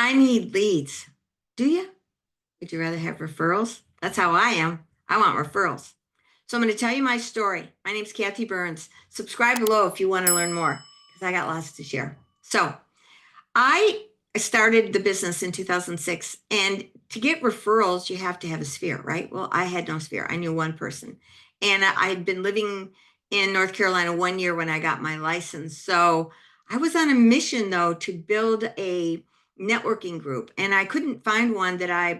I need leads. Do you? Would you rather have referrals? That's how I am. I want referrals. So I'm going to tell you my story. My name's Kathy Burns. Subscribe below if you want to learn more because I got lots to share. So I started the business in 2006, and to get referrals, you have to have a sphere, right? Well, I had no sphere. I knew one person, and I had been living in North Carolina 1 year when I got my license. So I was on a mission, though, to build a networking group, and I couldn't find one that I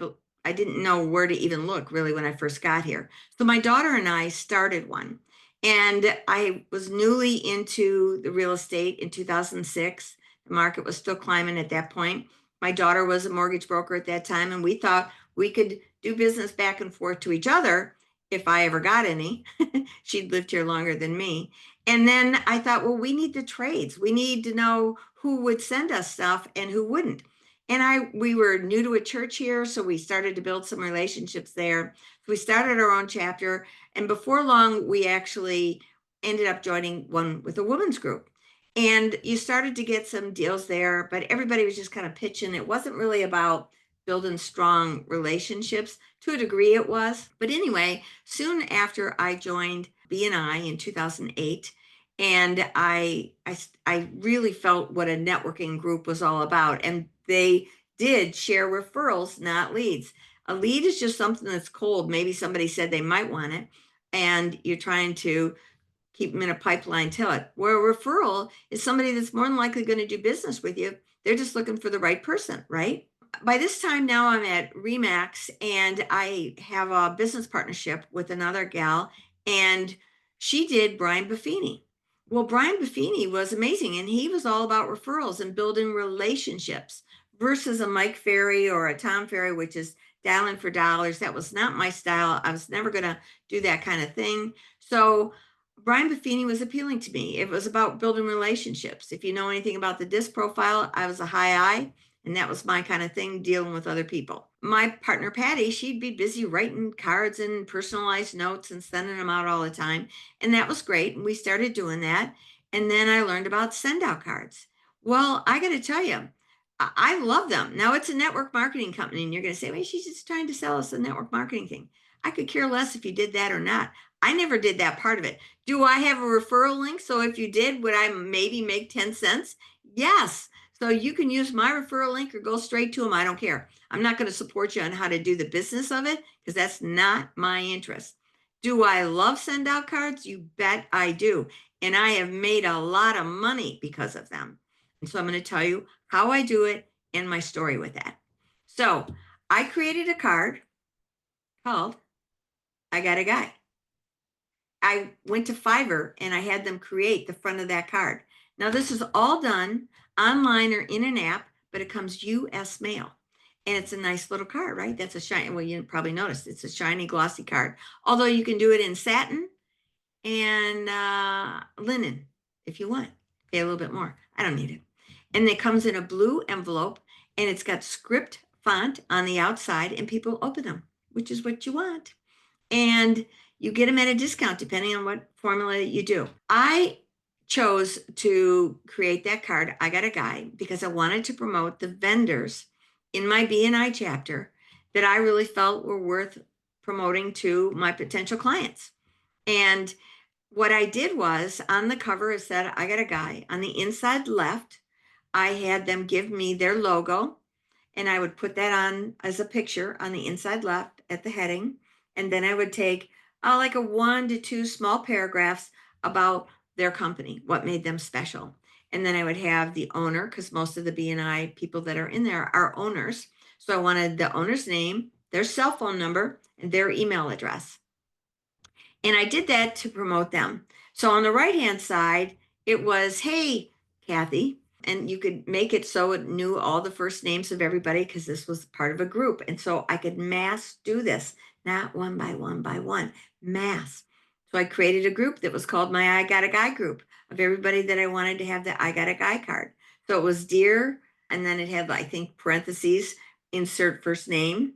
didn't know where to even look really when I first got here. So my daughter and I started one, and I was newly into the real estate in 2006. The market was still climbing at that point. My daughter was a mortgage broker at that time, and we thought we could do business back and forth to each other if I ever got any. She'd lived here longer than me. And then I thought, well, we need the trades. We need to know who would send us stuff and who wouldn't. And we were new to a church here, so we started to build some relationships there. So we started our own chapter, and before long, we actually ended up joining one with a women's group. And you started to get some deals there, but everybody was just kind of pitching. It wasn't really about building strong relationships. To a degree, it was. But anyway, soon after I joined BNI in 2008, and I really felt what a networking group was all about. And they did share referrals, not leads. A lead is just something that's cold. Maybe somebody said they might want it, and you're trying to keep them in a pipeline till it. Where a referral is somebody that's more than likely going to do business with you. They're just looking for the right person, right? By this time now I'm at Remax, and I have a business partnership with another gal, and she did Brian Buffini. Well, Brian Buffini was amazing, and he was all about referrals and building relationships versus a Mike Ferry or a Tom Ferry, which is dialing for dollars. That was not my style. I was never going to do that kind of thing. So Brian Buffini was appealing to me. It was about building relationships. If you know anything about the disc profile, I was a high I, and that was my kind of thing, dealing with other people. My partner, Patty, she'd be busy writing cards and personalized notes and sending them out all the time. And that was great. And we started doing that. And then I learned about SendOutCards. Well, I got to tell you, I love them. Now, it's a network marketing company, and you're going to say, well, she's just trying to sell us a network marketing thing. I could care less if you did that or not. I never did that part of it. Do I have a referral link? So if you did, would I maybe make 10 cents? Yes. So you can use my referral link or go straight to them. I don't care. I'm not going to support you on how to do the business of it because that's not my interest. Do I love send out cards? You bet I do. And I have made a lot of money because of them. And so I'm going to tell you how I do it and my story with that. So I created a card called I Got a Guy. I went to Fiverr and I had them create the front of that card. Now, this is all done online or in an app, but it comes US mail. And it's a nice little card, right? That's a shiny, well, you probably noticed it's a shiny, glossy card. Although you can do it in satin and linen if you want. Pay a little bit more. I don't need it. And it comes in a blue envelope, and it's got script font on the outside, and people open them, which is what you want. And you get them at a discount depending on what formula you do. I chose to create that card, I Got a Guy, because I wanted to promote the vendors in my BNI chapter that I really felt were worth promoting to my potential clients. And what I did was on the cover, it said, I Got a Guy. On the inside left, I had them give me their logo, and I would put that on as a picture on the inside left at the heading. And then I would take like a 1 to 2 small paragraphs about their company, what made them special. And then I would have the owner, because most of the BNI people that are in there are owners. So I wanted the owner's name, their cell phone number, and their email address. And I did that to promote them. So on the right-hand side, it was, hey, Kathy, and you could make it so it knew all the first names of everybody because this was part of a group. And so I could mass do this, not one by one, mass. So I created a group that was called my I Got a Guy group of everybody that I wanted to have the I Got a Guy card. So it was dear, and then it had, I think, parentheses, insert first name,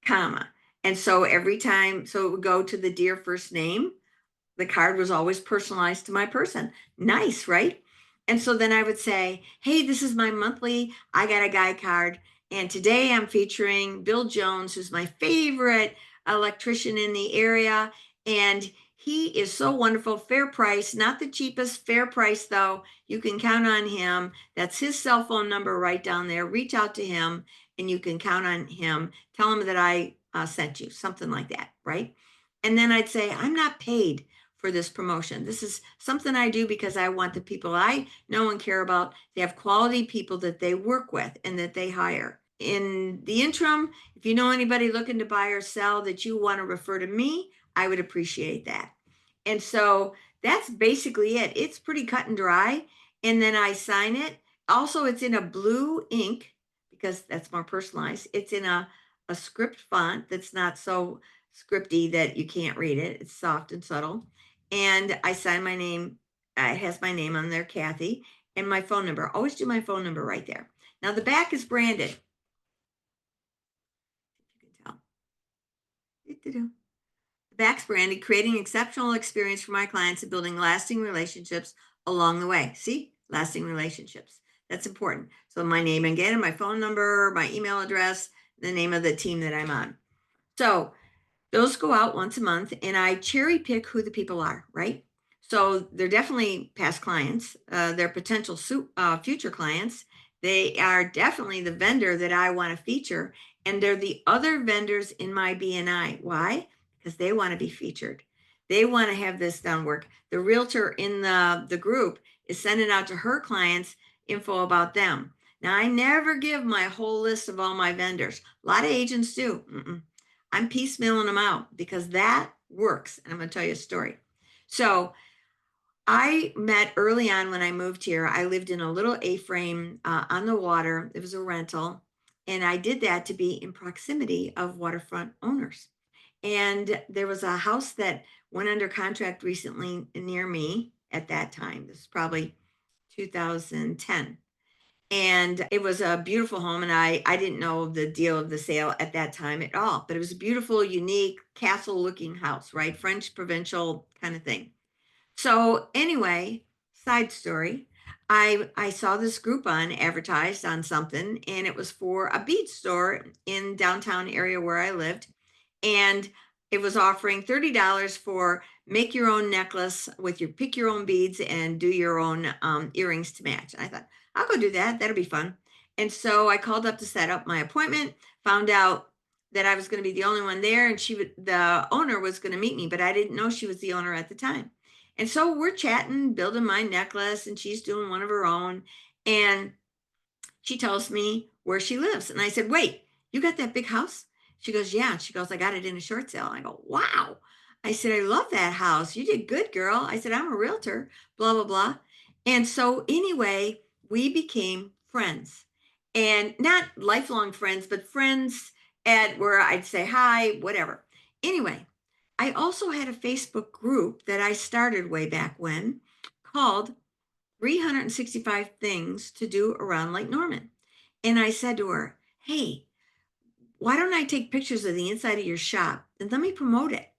comma. And so every time, so it would go to the dear first name. The card was always personalized to my person. Nice, right? And so then I would say, hey, this is my monthly I Got a Guy card. And today I'm featuring Bill Jones, who's my favorite electrician in the area. And he is so wonderful, fair price, not the cheapest, fair price though. You can count on him. That's his cell phone number right down there. Reach out to him and you can count on him. Tell him that I sent you, something like that, right? And then I'd say, I'm not paid for this promotion. This is something I do because I want the people I know and care about to have quality people that they work with and that they hire. In the interim, if you know anybody looking to buy or sell that you want to refer to me, I would appreciate that. And so that's basically it. It's pretty cut and dry. And then I sign it. Also, it's in a blue ink because that's more personalized. It's in a script font that's not so scripty that you can't read it. It's soft and subtle. And I sign my name. It has my name on there, Kathy, and my phone number. Always do my phone number right there. Now the back is branded. You can tell. The back's branded, creating exceptional experience for my clients and building lasting relationships along the way. See, lasting relationships. That's important. So my name again, my phone number, my email address, the name of the team that I'm on. So those go out once a month and I cherry pick who the people are, right? So they're definitely past clients, they're potential future clients. They are definitely the vendor that I want to feature, and they're the other vendors in my BNI. Why? Because they want to be featured. They want to have this done work. The realtor in the group is sending out to her clients info about them. Now, I never give my whole list of all my vendors. A lot of agents do. I'm piecemealing them out because that works. And I'm going to tell you a story. So I met early on when I moved here. I lived in a little A-frame on the water. It was a rental. And I did that to be in proximity of waterfront owners. And there was a house that went under contract recently near me at that time. This is probably 2010, and it was a beautiful home, and I didn't know the deal of the sale at that time at all, but it was a beautiful, unique, castle looking house, right? French provincial kind of thing. So anyway, side story, I saw this Groupon advertised on something, and it was for a bead store in downtown area where I lived, and it was offering $30 for make your own necklace with your pick your own beads and do your own earrings to match. I thought I'll go do that. That'll be fun. And so I called up to set up my appointment. Found out that I was going to be the only one there, and the owner was going to meet me, but I didn't know she was the owner at the time. And so we're chatting, building my necklace, and she's doing one of her own. And she tells me where she lives. And I said, wait, you got that big house? She goes, yeah. She goes, I got it in a short sale. I go, wow. I said, I love that house. You did good, girl. I said, I'm a realtor, blah, blah, blah. And so, anyway, we became friends, and not lifelong friends, but friends at where I'd say hi, whatever. Anyway, I also had a Facebook group that I started way back when called 365 Things to Do Around Lake Norman. And I said to her, hey, why don't I take pictures of the inside of your shop and let me promote it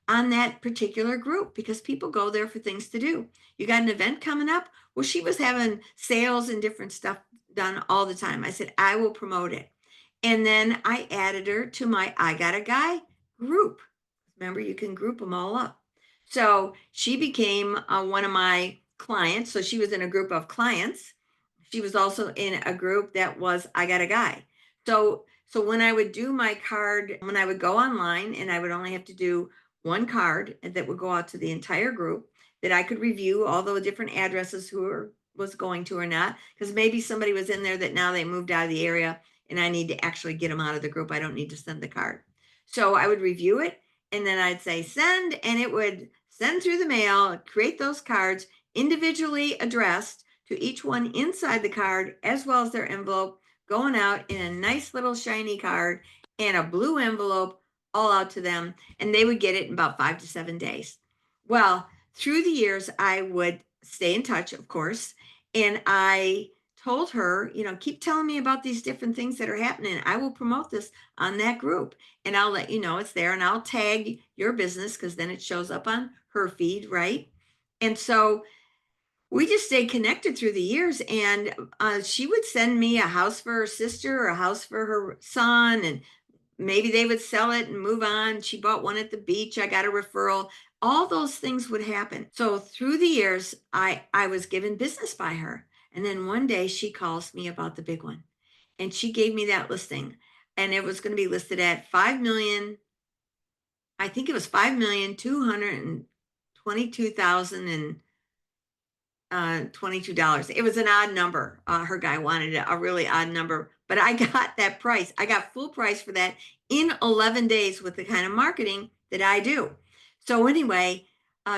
on that particular group because people go there for things to do. You got an event coming up? Well, she was having sales and different stuff done all the time. I said, I will promote it. And then I added her to my I Got a Guy group. Remember, you can group them all up. So she became one of my clients. So she was in a group of clients. She was also in a group that was I Got a Guy. So when I would do my card, when I would go online and I would only have to do one card that would go out to the entire group, that I could review all the different addresses was going to or not, because maybe somebody was in there that now they moved out of the area and I need to actually get them out of the group. I don't need to send the card. So I would review it and then I'd say send, and it would send through the mail, create those cards individually addressed to each one inside the card, as well as their envelope, going out in a nice little shiny card and a blue envelope all out to them. And they would get it in about 5 to 7 days. Well, through the years, I would stay in touch, of course. And I told her, keep telling me about these different things that are happening. I will promote this on that group and I'll let you know it's there, and I'll tag your business because then it shows up on her feed, right? And so we just stayed connected through the years. And she would send me a house for her sister or a house for her son. And maybe they would sell it and move on. She bought one at the beach. I got a referral. All those things would happen. So through the years, I was given business by her. And then one day she calls me about the big one. And she gave me that listing. And it was going to be listed at 5 million. I think it was 5,222,000 and $22. It was an odd number. Her guy wanted a really odd number, but I got that price. I got full price for that in 11 days with the kind of marketing that I do. So anyway,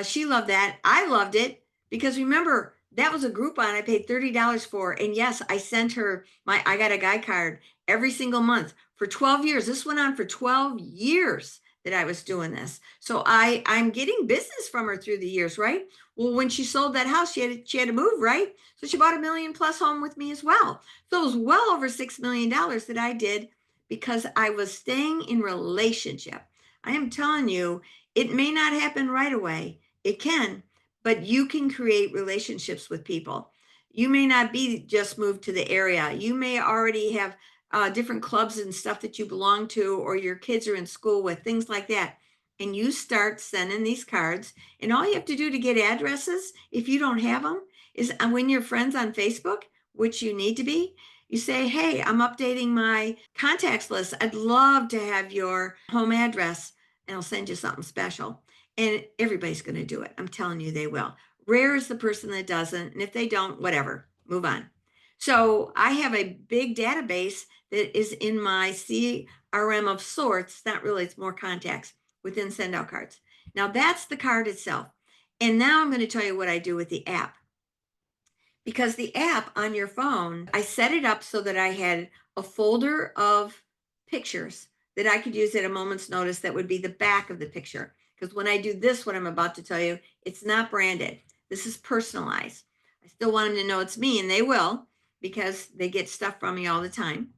she loved that. I loved it because remember that was a Groupon I paid $30 for. And yes, I sent her I got a guy card every single month for 12 years. This went on for 12 years that I was doing this. So I'm getting business from her through the years, right? Well, when she sold that house, she had to move, right? So she bought a million plus home with me as well. So it was well over $6 million that I did because I was staying in relationship. I am telling you, it may not happen right away. It can, but you can create relationships with people. You may not be just moved to the area. You may already have different clubs and stuff that you belong to, or your kids are in school with, things like that. And you start sending these cards. And all you have to do to get addresses, if you don't have them, is when you're friends on Facebook, which you need to be, you say, hey, I'm updating my contacts list. I'd love to have your home address, and I'll send you something special. And everybody's going to do it. I'm telling you, they will. Rare is the person that doesn't. And if they don't, whatever, move on. So I have a big database that is in my CRM of sorts. Not really, it's more contacts within SendOutCards. Now that's the card itself. And now I'm going to tell you what I do with the app. Because the app on your phone, I set it up so that I had a folder of pictures that I could use at a moment's notice that would be the back of the picture. Because when I do this, what I'm about to tell you, it's not branded. This is personalized. I still want them to know it's me, and they will because they get stuff from me all the time.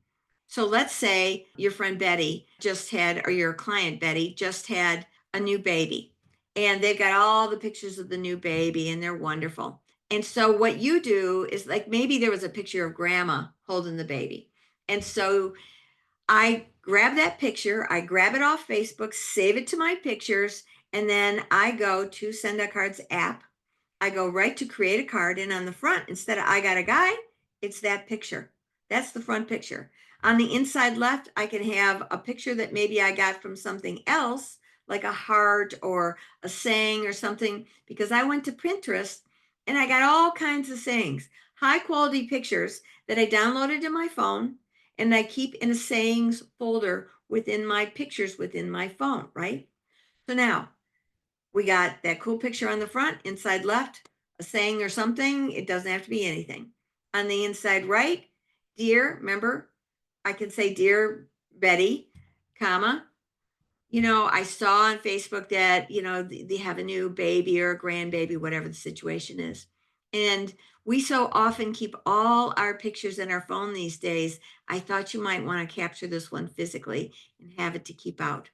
So let's say your friend Betty just had, or your client Betty just had a new baby, and they've got all the pictures of the new baby, and they're wonderful. And so what you do is, like, maybe there was a picture of grandma holding the baby. And so I grab that picture, I grab it off Facebook, save it to my pictures, and then I go to SendOutCards app. I go right to create a card, and on the front, instead of I got a guy, it's that picture. That's the front picture. On the inside left, I can have a picture that maybe I got from something else, like a heart or a saying or something, because I went to Pinterest and I got all kinds of sayings, high quality pictures that I downloaded to my phone, and I keep in a sayings folder within my pictures within my phone, right? So now we got that cool picture on the front, inside left, a saying or something. It doesn't have to be anything. On the inside right, dear, remember, I can say, dear Betty, comma, I saw on Facebook that, they have a new baby or a grandbaby, whatever the situation is. And we so often keep all our pictures in our phone these days. I thought you might want to capture this one physically and have it to keep out.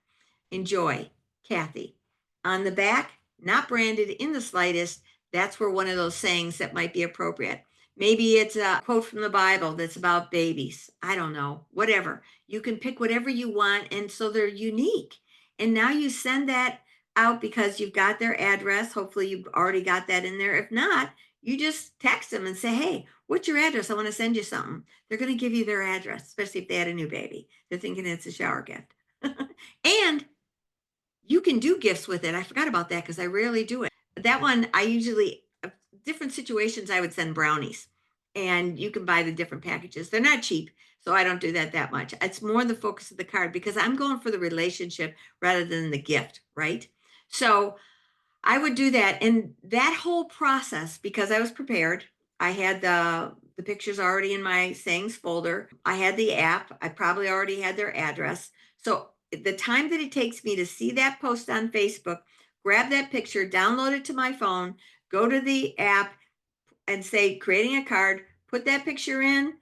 Enjoy, Kathy. On the back, not branded in the slightest, that's where one of those sayings that might be appropriate. Maybe it's a quote from the Bible that's about babies. I don't know, whatever. You can pick whatever you want, and so they're unique. And now you send that out because you've got their address. Hopefully, you've already got that in there. If not, you just text them and say, hey, what's your address? I want to send you something. They're going to give you their address, especially if they had a new baby. They're thinking it's a shower gift. And you can do gifts with it. I forgot about that because I rarely do it. That one, I usually, different situations, I would send brownies, and you can buy the different packages. They're not cheap, so I don't do that much. It's more the focus of the card because I'm going for the relationship rather than the gift, right? So I would do that. And that whole process, because I was prepared, I had the pictures already in my sayings folder. I had the app. I probably already had their address. So the time that it takes me to see that post on Facebook, grab that picture, download it to my phone, go to the app and say, creating a card, put that picture in.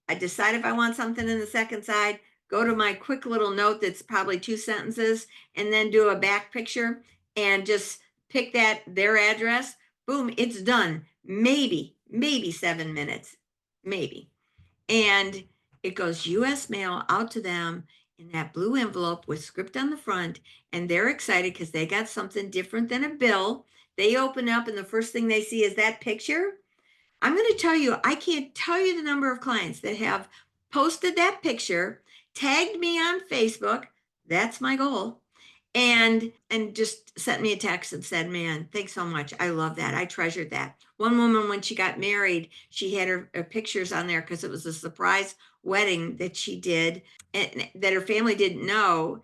I decide if I want something in the second side, go to my quick little note that's probably 2 sentences, and then do a back picture and just pick their address. Boom, it's done. maybe 7 minutes, maybe. And it goes US mail out to them in that blue envelope with script on the front. And they're excited because they got something different than a bill. They open up, and the first thing they see is that picture. I'm going to tell you, I can't tell you the number of clients that have posted that picture, tagged me on Facebook. That's my goal. And just sent me a text and said, "Man, thanks so much. I love that. I treasured that." One woman, when she got married, she had her pictures on there because it was a surprise wedding that she did, and that her family didn't know.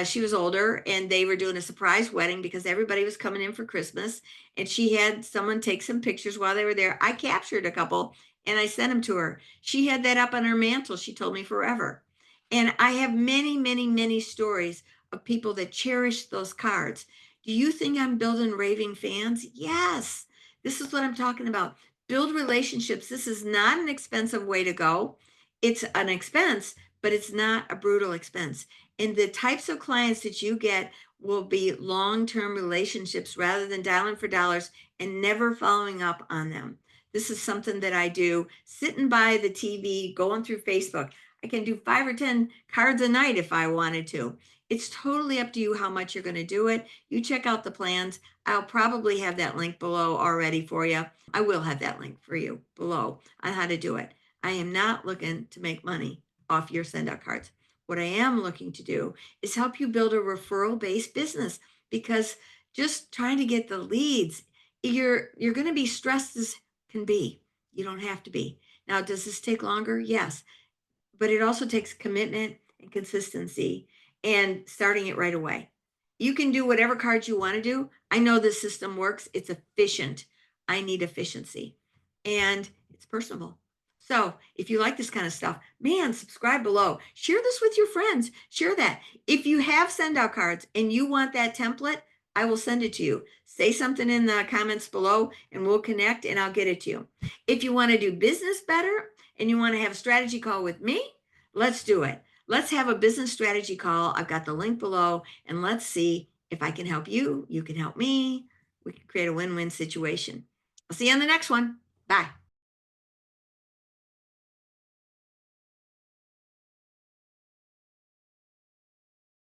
She was older, and they were doing a surprise wedding because everybody was coming in for Christmas. And she had someone take some pictures while they were there. I captured a couple and I sent them to her. She had that up on her mantle, she told me, forever. And I have many, many, many stories of people that cherish those cards. Do you think I'm building raving fans? Yes. This is what I'm talking about. Build relationships. This is not an expensive way to go. It's an expense, but it's not a brutal expense. And the types of clients that you get will be long-term relationships rather than dialing for dollars and never following up on them. This is something that I do sitting by the TV, going through Facebook. I can do 5 or 10 cards a night if I wanted to. It's totally up to you how much you're going to do it. You check out the plans. I'll probably have that link below already for you. I will have that link for you below on how to do it. I am not looking to make money off your send out cards. What I am looking to do is help you build a referral based business, because just trying to get the leads, you're going to be stressed as can be. You don't have to be. Now, does this take longer? Yes, but it also takes commitment and consistency and starting it right away. You can do whatever cards you want to do. I know the system works, it's efficient. I need efficiency, and it's personable. So if you like this kind of stuff, man, subscribe below. Share this with your friends. Share that. If you have send out cards and you want that template, I will send it to you. Say something in the comments below and we'll connect and I'll get it to you. If you want to do business better and you want to have a strategy call with me, let's do it. Let's have a business strategy call. I've got the link below, and let's see if I can help you. You can help me. We can create a win win situation. I'll see you on the next one. Bye.